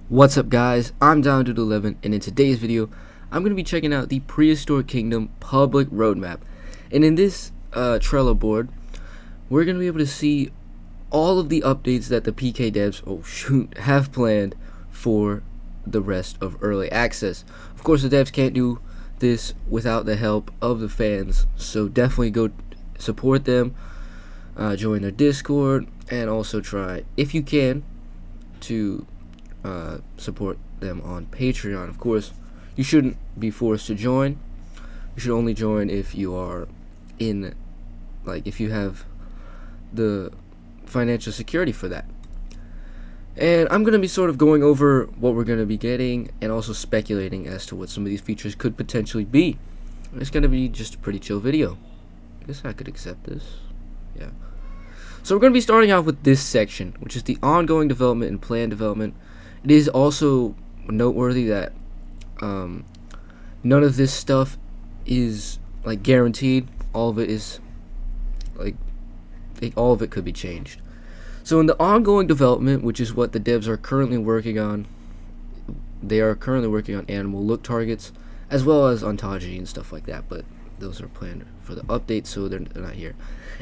What's up guys, I'm Down11 and in today's video I'm going to be checking out the Prehistoric Kingdom public roadmap. And in this Trello board we're going to be able to see all of the updates that the PK devs have planned for the rest of early access. Of course the devs can't do this without the help of the fans, so definitely go support them, join their Discord, and also try, if you can, to support them on Patreon. Of course, you shouldn't be forced to join. You should only join if you are if you have the financial security for that. And I'm going to be sort of going over what we're going to be getting and also speculating as to what some of these features could potentially be. It's going to be just a pretty chill video. I guess I could accept this. Yeah. So we're going to be starting off with this section, which is the ongoing development and planned development. It is also noteworthy that none of this stuff is guaranteed. All of it is all of it could be changed. So in the ongoing development, which is what the devs are currently working on, they are currently working on animal look targets as well as ontology and stuff like that, but those are planned for the update, so they're not here.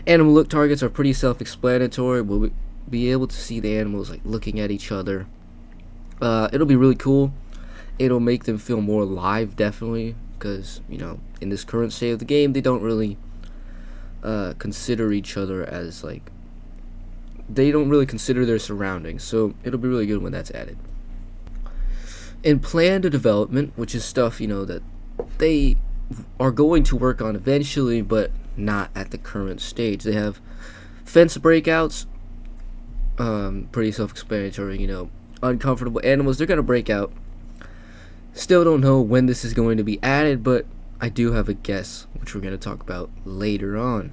Animal look targets are pretty self-explanatory. We'll be able to see the animals looking at each other. It'll be really cool. It'll make them feel more alive, definitely, because in this current state of the game they don't really consider each other as they don't really consider their surroundings, so it'll be really good when that's added. In planned development, which is stuff that they are going to work on eventually, but not at the current stage. They have fence breakouts, pretty self-explanatory. Uncomfortable animals, they're gonna break out. Still don't know when this is going to be added, but I do have a guess, which we're going to talk about later on.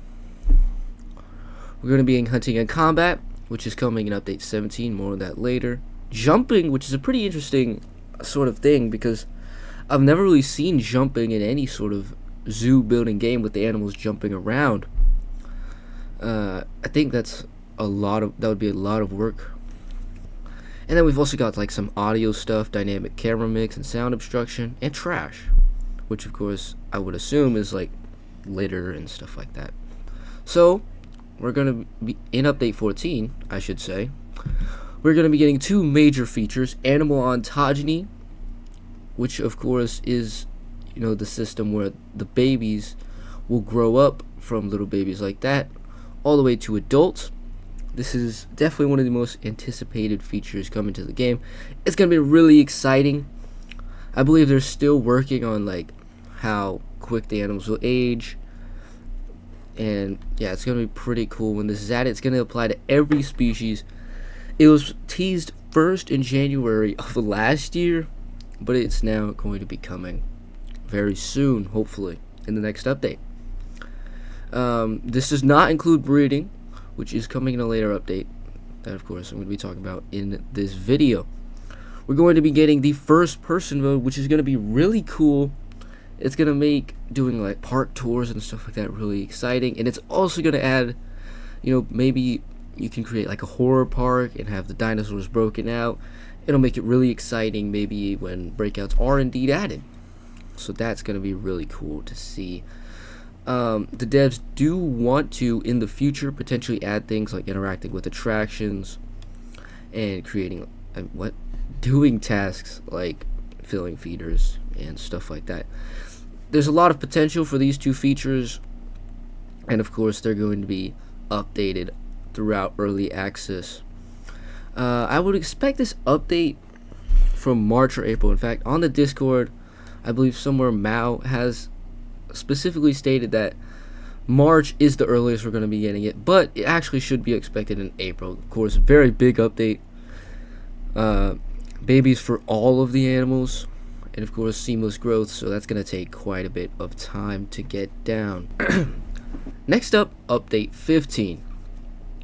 We're going to be in hunting and combat, which is coming in update 17. More of that later. Jumping, which is a pretty interesting sort of thing, because I've never really seen jumping in any sort of zoo building game with the animals jumping around. I think that would be a lot of work. And then we've also got some audio stuff, dynamic camera mix and sound obstruction, and trash, which of course I would assume is litter and stuff like that. So we're going to be in update 14, I should say. We're going to be getting two major features: animal ontogeny, which of course is the system where the babies will grow up from little babies like that all the way to adults. This is definitely one of the most anticipated features coming to the game. It's going to be really exciting. I believe they're still working on how quick the animals will age. And yeah, it's going to be pretty cool when this is added. It's going to apply to every species. It was teased first in January of last year, but it's now going to be coming very soon, hopefully, in the next update. This does not include breeding, which is coming in a later update that of course I'm going to be talking about in this video. We're going to be getting the first person mode, which is going to be really cool. It's going to make doing park tours and stuff like that really exciting, and it's also going to add, maybe you can create a horror park and have the dinosaurs broken out. It'll make it really exciting maybe when breakouts are indeed added. So that's going to be really cool to see. The devs do want to, in the future, potentially add things like interacting with attractions and creating doing tasks like filling feeders and stuff like that. There's a lot of potential for these two features, and of course they're going to be updated throughout early access. I would expect this update from March or April. In fact, on the Discord, I believe somewhere Mao has specifically stated that March is the earliest we're going to be getting it, but it actually should be expected in April. Of course, very big update. Babies for all of the animals, and of course seamless growth, so that's going to take quite a bit of time to get down. Next up, update 15.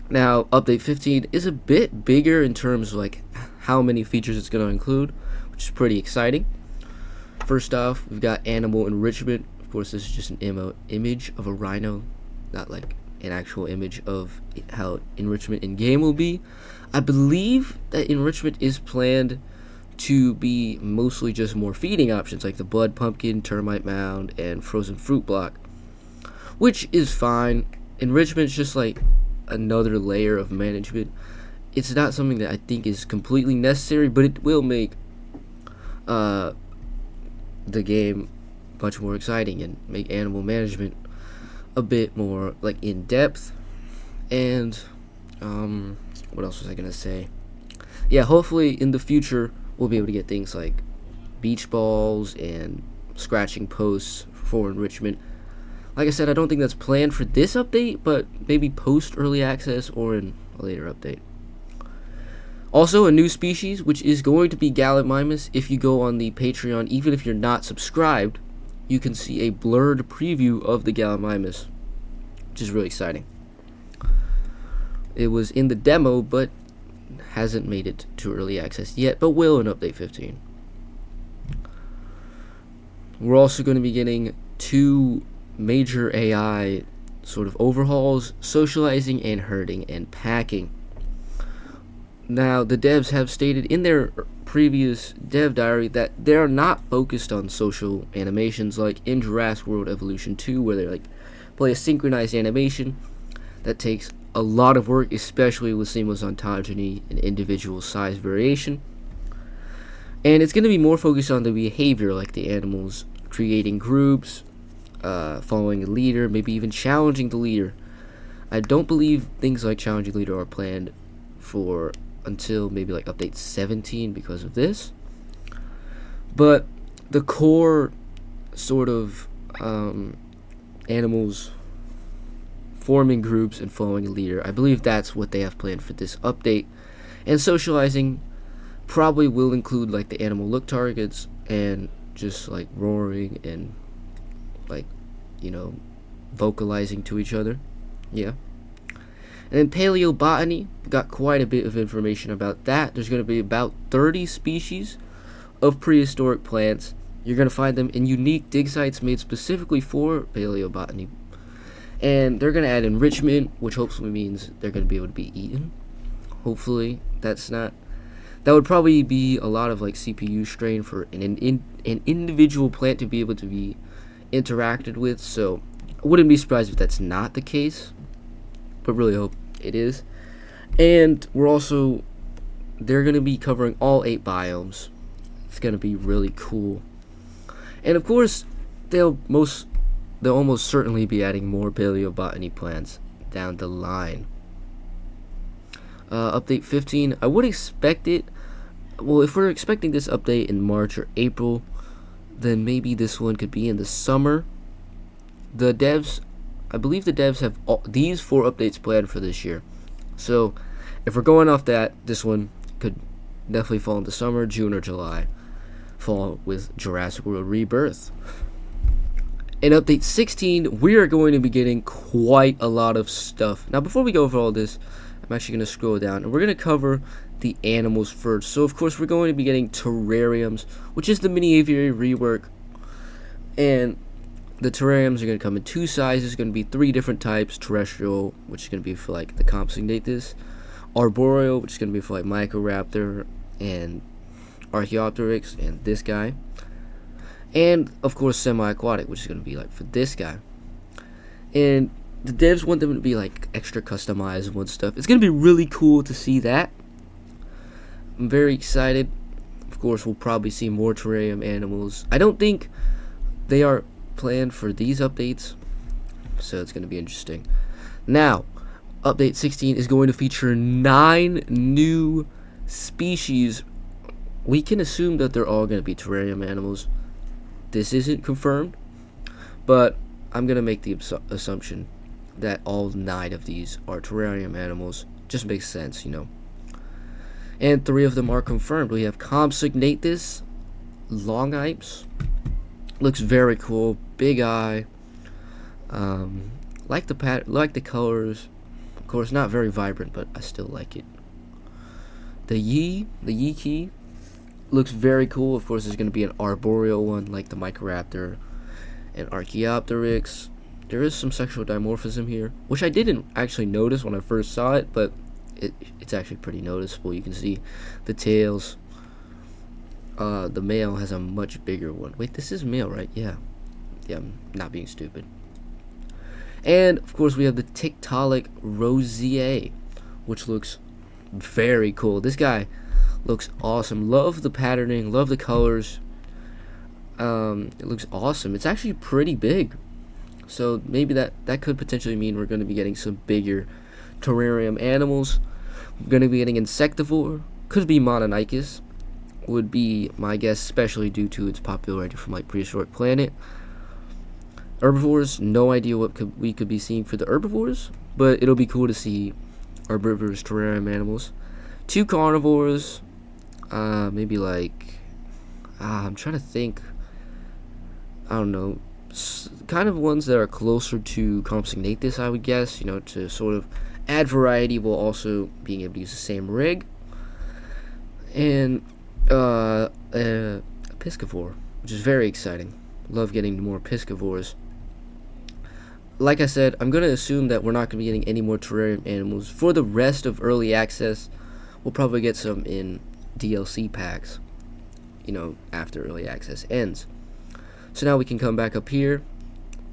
Now update 15 is a bit bigger in terms of how many features it's going to include, which is pretty exciting. First off, we've got animal enrichment. Of course, this is just an image of a rhino, not an actual image of how enrichment in game will be. I believe that enrichment is planned to be mostly just more feeding options like the blood pumpkin, termite mound, and frozen fruit block, which is fine. Enrichment's just like another layer of management. It's not something that I think is completely necessary, but it will make the game much more exciting and make animal management a bit more like in depth. And what else was I gonna say? Yeah, hopefully in the future we'll be able to get things like beach balls and scratching posts for enrichment. Like I said, I don't think that's planned for this update, but maybe post early access or in a later update. Also, a new species, which is going to be Gallimimus. If you go on the Patreon, even if you're not subscribed, you can see a blurred preview of the Gallimimus, which is really exciting. It was in the demo, but hasn't made it to early access yet, but will in Update 15. We're also going to be getting 2 major AI sort of overhauls: socializing and herding and packing. Now, the devs have stated in their previous dev diary that they're not focused on social animations like in Jurassic World Evolution 2, where they like play a synchronized animation that takes a lot of work, especially with seamless ontogeny and individual size variation. And it's going to be more focused on the behavior, like the animals creating groups, following a leader, maybe even challenging the leader. I don't believe things like challenging leader are planned for until maybe like update 17 because of this. But the core sort of animals forming groups and following a leader, I believe that's what they have planned for this update. And socializing probably will include like the animal look targets and just like roaring and like, you know, vocalizing to each other. Yeah. And then paleobotany, got quite a bit of information about that. There's going to be about 30 species of prehistoric plants. You're going to find them in unique dig sites made specifically for paleobotany. And they're going to add enrichment, which hopefully means they're going to be able to be eaten. Hopefully, that would probably be a lot of like CPU strain for an individual plant to be able to be interacted with. So I wouldn't be surprised if that's not the case, but really hope it is. And they're going to be covering all 8 biomes. It's going to be really cool. And of course, they'll almost certainly be adding more paleobotany plants down the line. Update 15, I would expect it. Well, if we're expecting this update in March or April, then maybe this one could be in the summer. I believe the devs have these 4 updates planned for this year. So, if we're going off that, this one could definitely fall into summer, June, or July. Fall with Jurassic World Rebirth. In Update 16, we are going to be getting quite a lot of stuff. Now, before we go over all this, I'm actually going to scroll down, and we're going to cover the animals first. So, of course, we're going to be getting terrariums, which is the mini aviary rework. And the terrariums are going to come in 2 sizes. Going to be 3 different types: terrestrial, which is going to be for like the Compsognathus; arboreal, which is going to be for like Microraptor and Archaeopteryx and this guy; and of course semi-aquatic, which is going to be like for this guy. And the devs want them to be like extra customizable and stuff. It's going to be really cool to see that. I'm very excited. Of course, we'll probably see more terrarium animals. I don't think they are planned for these updates, so it's going to be interesting. Now, update 16 is going to feature 9 new species. We can assume that they're all going to be terrarium animals. This isn't confirmed, but I'm going to make the assumption that all 9 of these are terrarium animals. Just makes sense, you know. And 3 of them are confirmed. We have Compsognathus Longipes. Looks very cool. Big eye. Like the colors. Of course, not very vibrant, but I still like it. The Yiki looks very cool. Of course, there's going to be an arboreal one, like the Microraptor and Archaeopteryx. There is some sexual dimorphism here, which I didn't actually notice when I first saw it, but it's actually pretty noticeable. You can see the tails the male has a much bigger one. Wait, this is male, right? Yeah. Yeah, I'm not being stupid. And of course we have the Tiktaalik Rosier, which looks very cool. This guy looks awesome. Love the patterning, love the colors. It looks awesome. It's actually pretty big. So maybe that could potentially mean we're going to be getting some bigger terrarium animals. We're going to be getting insectivore. Could be Mononicus. Would be my guess, especially due to its popularity from like Prehistoric Planet. Herbivores, no idea what we could be seeing for the herbivores, but it'll be cool to see herbivorous terrarium animals. 2 carnivores, maybe like, I'm trying to think, I don't know, kind of ones that are closer to Compsognathus, I would guess, to sort of add variety while also being able to use the same rig. And a piscivore, which is very exciting. Love getting more piscivores. Like I said, I'm going to assume that we're not going to be getting any more terrarium animals. For the rest of early access, we'll probably get some in DLC packs, after early access ends. So now we can come back up here.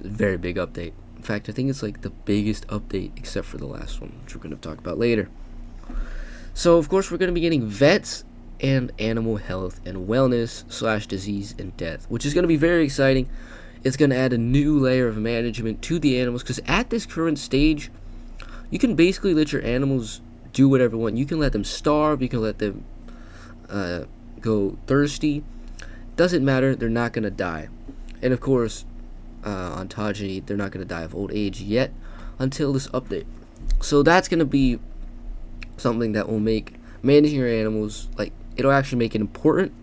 Very big update. In fact, I think it's like the biggest update except for the last one, which we're going to talk about later. So, of course, we're going to be getting vets and animal health and wellness / disease and death, which is going to be very exciting. It's going to add a new layer of management to the animals, because at this current stage, you can basically let your animals do whatever you want. You can let them starve, you can let them go thirsty. Doesn't matter, they're not going to die. And of course, ontogeny, they're not going to die of old age yet until this update. So that's going to be something that will make managing your animals, like, it'll actually make it important.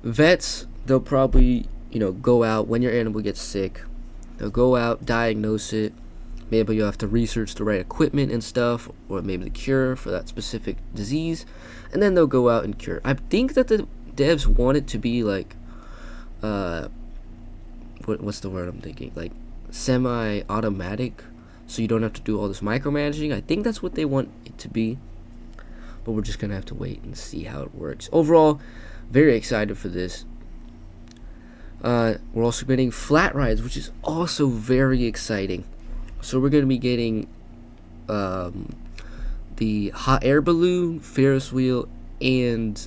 Vets, they'll probably go out when your animal gets sick. They'll go out, diagnose it. Maybe you'll have to research the right equipment and stuff, or maybe the cure for that specific disease, and then they'll go out and cure. I think that the devs want it to be like, what's the word I'm thinking? Like semi-automatic, so you don't have to do all this micromanaging. I think that's what they want it to be, but we're just gonna have to wait and see how it works. Overall, very excited for this. We're also getting flat rides, which is also very exciting. So we're going to be getting the hot air balloon, Ferris wheel, and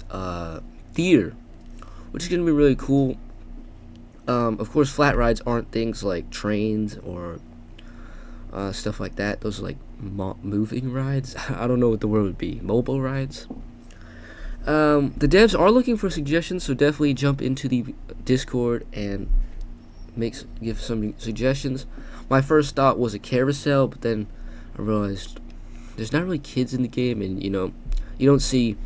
theater, which is going to be really cool. Of course, flat rides aren't things like trains or stuff like that. Those are like moving rides. I don't know what the word would be. Mobile rides. The devs are looking for suggestions, so definitely jump into the Discord and give some suggestions. My first thought was a carousel, but then I realized there's not really kids in the game, and you don't see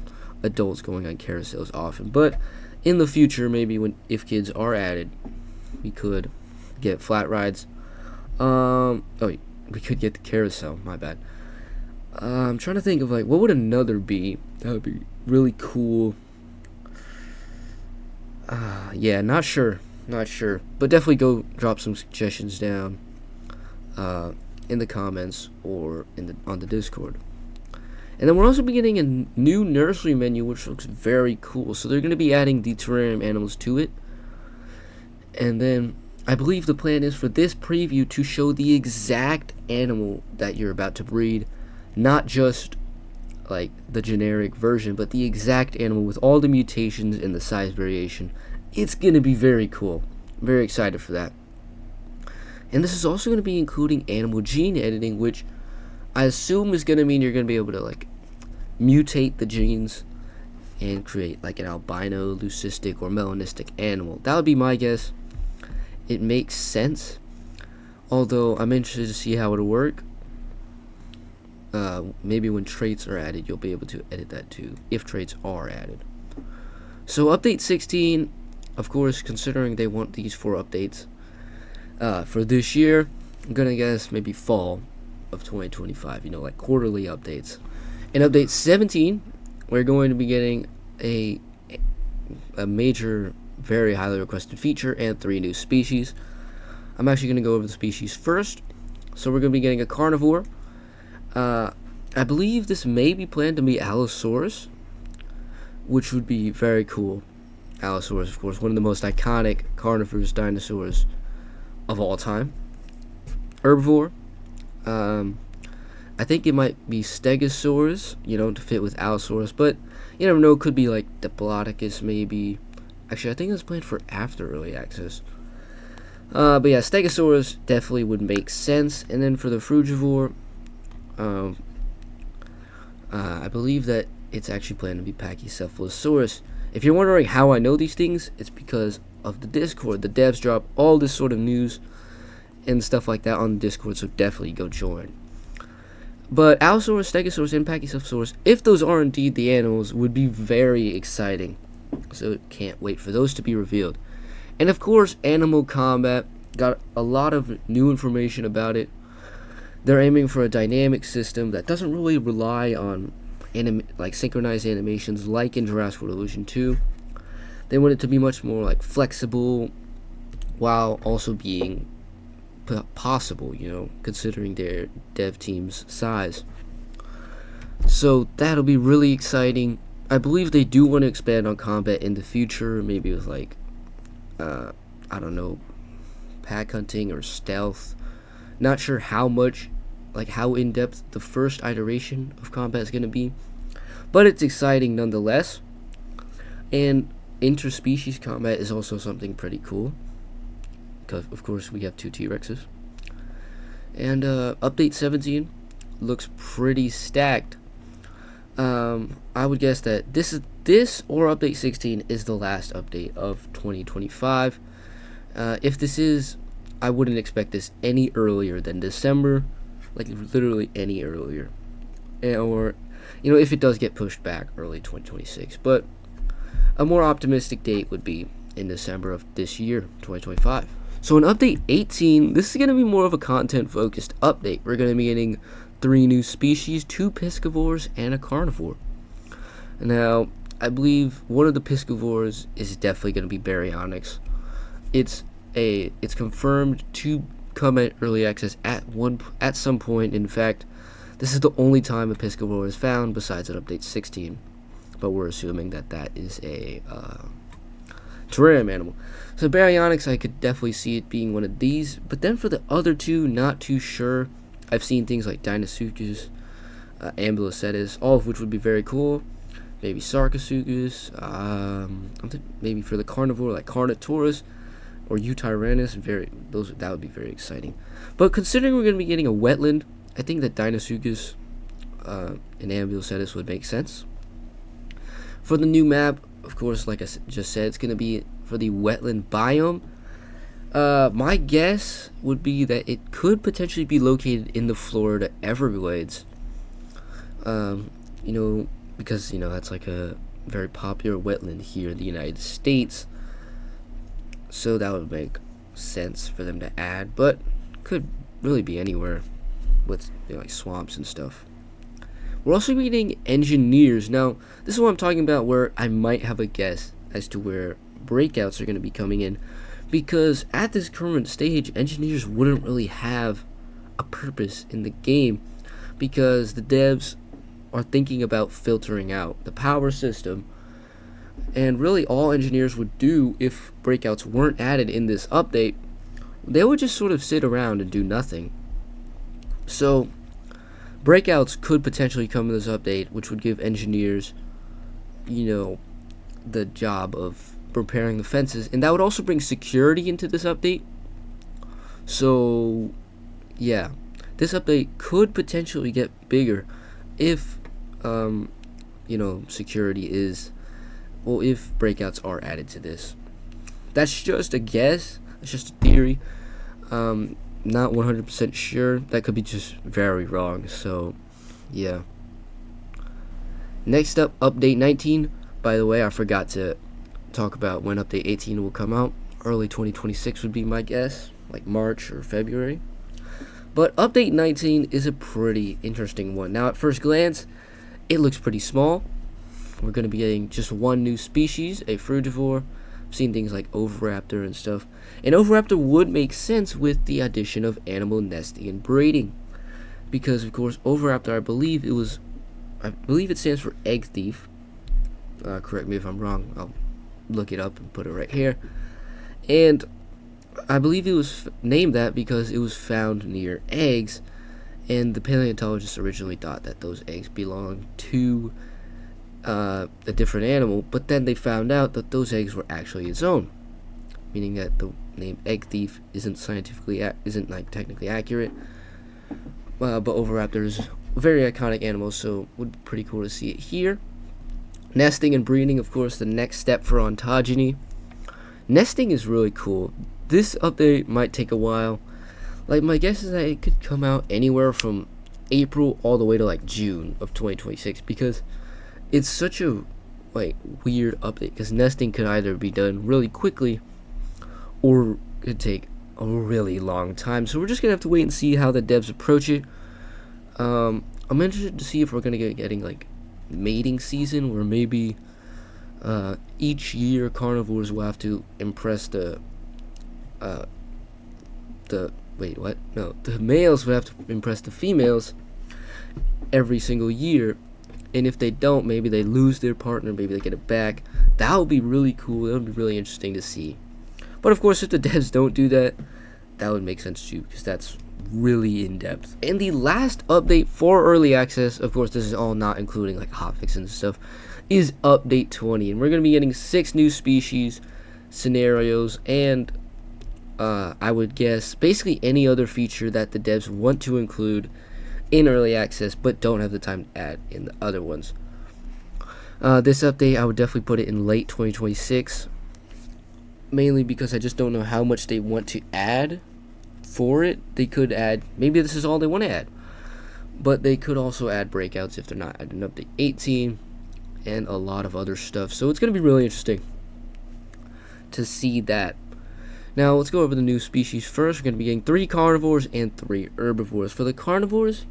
adults going on carousels often. But in the future, maybe if kids are added, we could get flat rides. We could get the carousel. My bad. I'm trying to think of like what would another be. That would be really cool. Yeah, not sure, but definitely go drop some suggestions down in the comments or on the Discord. And then we're also beginning a new nursery menu, which looks very cool. So they're going to be adding the terrarium animals to it, and then I believe the plan is for this preview to show the exact animal that you're about to breed, not just like the generic version, but the exact animal with all the mutations and the size variation. It's going to be very cool. I'm very excited for that. And this is also going to be including animal gene editing, which I assume is going to mean you're going to be able to like mutate the genes and create like an albino, leucistic, or melanistic animal. That would be my guess. It makes sense, although I'm interested to see how it'll work. Maybe when traits are added, you'll be able to edit that too, if traits are added. So update 16, of course, considering they want these 4 updates for this year, I'm gonna guess maybe fall of 2025, like quarterly updates. In update 17, we're going to be getting a major, very highly requested feature and 3 new species. I'm actually going to go over the species first. So we're going to be getting a carnivore. I believe this may be planned to be Allosaurus, which would be very cool. Allosaurus, of course, one of the most iconic carnivorous dinosaurs of all time. Herbivore. I think it might be Stegosaurus, to fit with Allosaurus, but you never know. It could be like Diplodocus, maybe. Actually, I think it was planned for after early access. But yeah, Stegosaurus definitely would make sense. And then for the Frugivore, I believe that it's actually planned to be Pachycephalosaurus. If you're wondering how I know these things, it's because of the Discord. The devs drop all this sort of news and stuff like that on the Discord, so definitely go join. But Allosaurus, Stegosaurus, and Pachycephalosaurus, if those are indeed the animals, would be very exciting. So can't wait for those to be revealed. And of course, Animal Combat got a lot of new information about it. They're aiming for a dynamic system that doesn't really rely on synchronized animations like in Jurassic World Evolution 2. They want it to be much more like flexible, while also being possible, considering their dev team's size. So that'll be really exciting. I believe they do want to expand on combat in the future, maybe with I don't know, pack hunting or stealth. Not sure how much, how in depth the first iteration of combat is going to be, but it's exciting nonetheless. And interspecies combat is also something pretty cool, because of course we have 2 T-Rexes. And update 17 looks pretty stacked. I would guess that this or update 16 is the last update of 2025. If this is, I wouldn't expect this any earlier than December, literally any earlier, or if it does get pushed back, early 2026. But a more optimistic date would be in December of this year, 2025. So in update 18, this is going to be more of a content-focused update. We're going to be getting 3 new species, 2 piscivores, and a carnivore. Now, I believe one of the piscivores is definitely going to be Baryonyx. It's confirmed to come at early access at some point. In fact, this is the only time a piscivore is found besides at update 16. But we're assuming that is a terrarium animal. So Baryonyx, I could definitely see it being one of these. But then for the other 2, not too sure. I've seen things like Deinosuchus, Ambulocetus, all of which would be very cool. Maybe Sarcosuchus. Maybe for the carnivore, like Carnotaurus or Eutyrannus. That would be very exciting. But considering we're going to be getting a wetland, I think that Deinosuchus and Ambulocetus would make sense. For the new map, of course, like I just said, it's going to be for the wetland biome. My guess would be that it could potentially be located in the Florida Everglades. Because that's a very popular wetland here in the United States. So that would make sense for them to add, but could really be anywhere with swamps and stuff. We're also getting engineers. Now, this is what I'm talking about, where I might have a guess as to where breakouts are going to be coming in, because at this current stage, engineers wouldn't really have a purpose in the game, because the devs are thinking about filtering out the power system, and really all engineers would do if breakouts weren't added in this update, they would just sort of sit around and do nothing. So breakouts could potentially come in this update, which would give engineers the job of repairing the fences, and that would also bring security into this update. So yeah, this update could potentially get bigger if security is, if breakouts are added to this. That's just a guess, that's just a theory. Not 100% sure. That could be just very wrong. So yeah, next up, update 19. By the way, I forgot to talk about when update 18 will come out. Early 2026 would be my guess, like March or February. But update 19 is a pretty interesting one. Now, at first glance, it looks pretty small. We're going to be getting just 1 new species, a frugivore. I've seen things like Oviraptor and stuff. And Oviraptor would make sense with the addition of animal nesting and breeding, because of course Oviraptor, I believe it stands for egg thief. Correct me if I'm wrong. I'll look it up and put it right here. And I believe it was named that because it was found near eggs, and the paleontologists originally thought that those eggs belonged to a different animal, but then they found out that those eggs were actually its own, meaning that the name egg thief isn't technically accurate. But oviraptors, very iconic animals, so would be pretty cool to see it here. Nesting and breeding, of course, the next step for ontogeny. Nesting is really cool. This update might take a while. Like, my guess is that it could come out anywhere from April all the way to like June of 2026, because it's such a weird update, because nesting could either be done really quickly or could take a really long time. So we're just gonna have to wait and see how the devs approach it. I'm interested to see if we're gonna getting like mating season, where maybe each year carnivores will have to impress the males will have to impress the females every single year, and if they don't, maybe they lose their partner, maybe they get it back. That would be really cool. That would be really interesting to see. But of course, if the devs don't do that, that would make sense too, because that's really in depth. And the last update for early access, of course this is all not including like hotfix and stuff, is update 20, and we're going to be getting 6 new species, scenarios, and I would guess basically any other feature that the devs want to include in early access but don't have the time to add in the other ones. This update, I would definitely put it in late 2026, mainly because I just don't know how much they want to add for it. They could add, maybe this is all they want to add, but they could also add breakouts if they're not adding update 18 and a lot of other stuff. So it's going to be really interesting to see that. Now let's go over the new species first. We're going to be getting 3 carnivores and 3 herbivores. For the carnivores,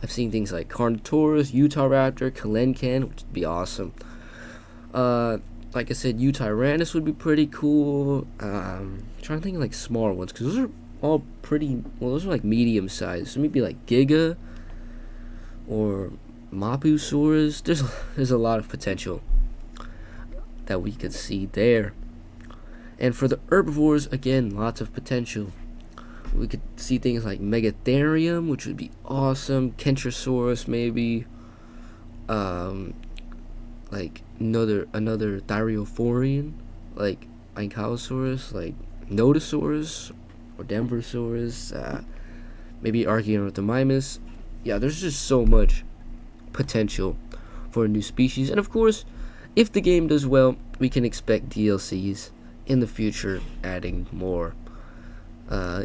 I've seen things like Carnotaurus, Utahraptor, Kalenkan, which would be awesome. Like I said, Utyrannus would be pretty cool. Trying to think of like smaller ones, because those are all pretty, well, those are like medium sized. So maybe like Giga or Mapusaurus. There's a lot of potential that we could see there. And for the herbivores, again, lots of potential. We could see things like Megatherium, which would be awesome. Kentrosaurus, maybe. Like another Thyreophorian, like Ankylosaurus, like Nodosaurus or Denversaurus. Maybe Archaeornithomimus. Yeah, there's just so much potential for a new species. And of course, if the game does well, we can expect DLCs in the future adding more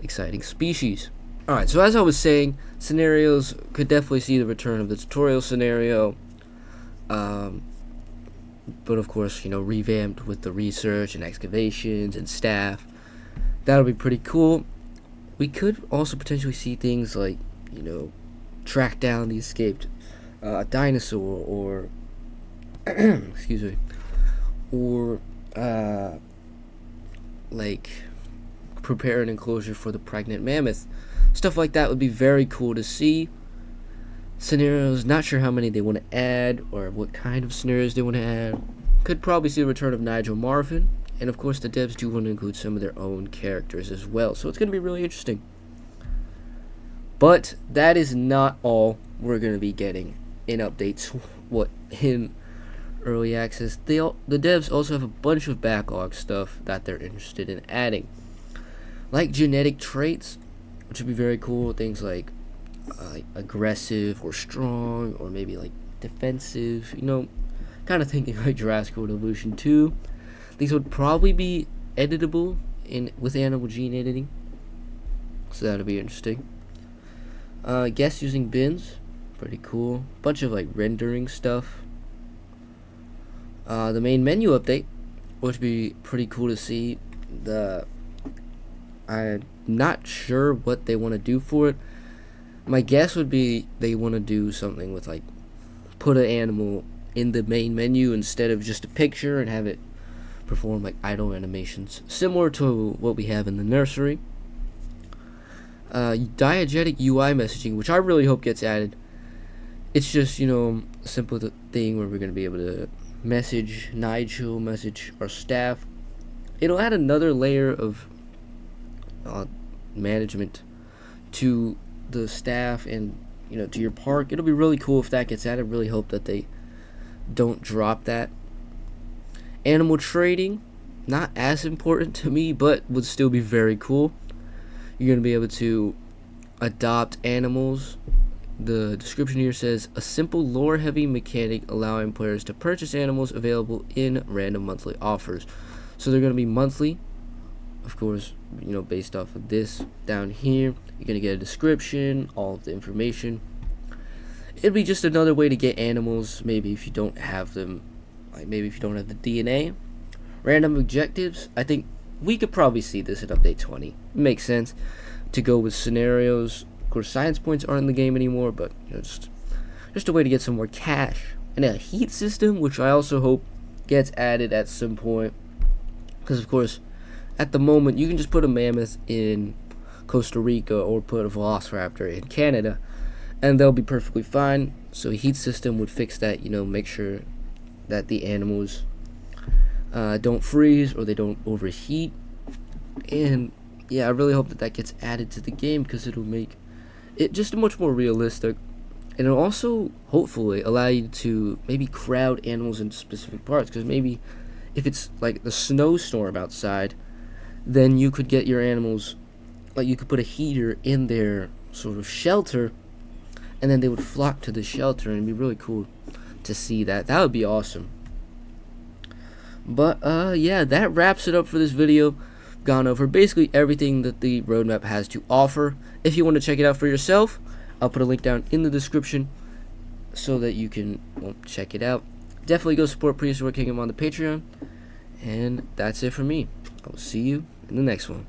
exciting species. Alright, so as I was saying, scenarios could definitely see the return of the tutorial scenario, but of course, you know, revamped with the research and excavations and staff. That'll be pretty cool. We could also potentially see things like, you know, track down the escaped dinosaur, or excuse me, or like prepare an enclosure for the pregnant mammoth. Stuff like that would be very cool to see. Scenarios, not sure how many they want to add or what kind of scenarios they want to add. Could probably see the return of Nigel Marvin, and of course the devs do want to include some of their own characters as well, so it's going to be really interesting. But that is not all we're going to be getting in updates in early access. The devs also have a bunch of backlog stuff that they're interested in adding, like genetic traits, which would be very cool. Things like aggressive or strong, or maybe like defensive, you know, kind of thinking like Jurassic World Evolution 2. These would probably be editable with animal gene editing, so that'll be interesting. Guess using bins, pretty cool. Bunch of like rendering stuff. The main menu update, which would be pretty cool to see. I'm not sure what they want to do for it. My guess would be they want to do something with like put an animal in the main menu instead of just a picture, and have it perform like idle animations, similar to what we have in the nursery. Diegetic UI messaging, which I really hope gets added. It's just, you know, a simple thing where we're going to be able to message Nigel, message our staff. It'll add another layer of management to the staff and to your park. It'll be really cool if that gets added. Really hope that they don't drop that. Animal trading, not as important to me, but would still be very cool. You're going to be able to adopt animals. The description here says a simple lore heavy mechanic allowing players to purchase animals available in random monthly offers. So they're going to be monthly, of course, based off of this down here. You're going to get a description, all of the information. It'll be just another way to get animals, maybe if you don't have them, like maybe if you don't have the DNA. Random objectives, I think we could probably see this in update 20. It makes sense to go with scenarios. Of course, science points aren't in the game anymore, but just a way to get some more cash. And a heat system, which I also hope gets added at some point, because of course, at the moment, you can just put a mammoth in Costa Rica or put a velociraptor in Canada, and they'll be perfectly fine. So a heat system would fix that, make sure that the animals don't freeze or they don't overheat. And yeah, I really hope that gets added to the game, because it'll make it just much more realistic, and it'll also hopefully allow you to maybe crowd animals into specific parts, because maybe if it's like the snowstorm outside, then you could get your animals, like you could put a heater in their sort of shelter, and then they would flock to the shelter, and it'd be really cool to see that. That would be awesome. But yeah, that wraps it up for this video. Gone over basically everything that the roadmap has to offer. If you want to check it out for yourself, I'll put a link down in the description so that you can check it out. Definitely go support Prehistoric Kingdom on the Patreon. And that's it for me. I will see you in the next one.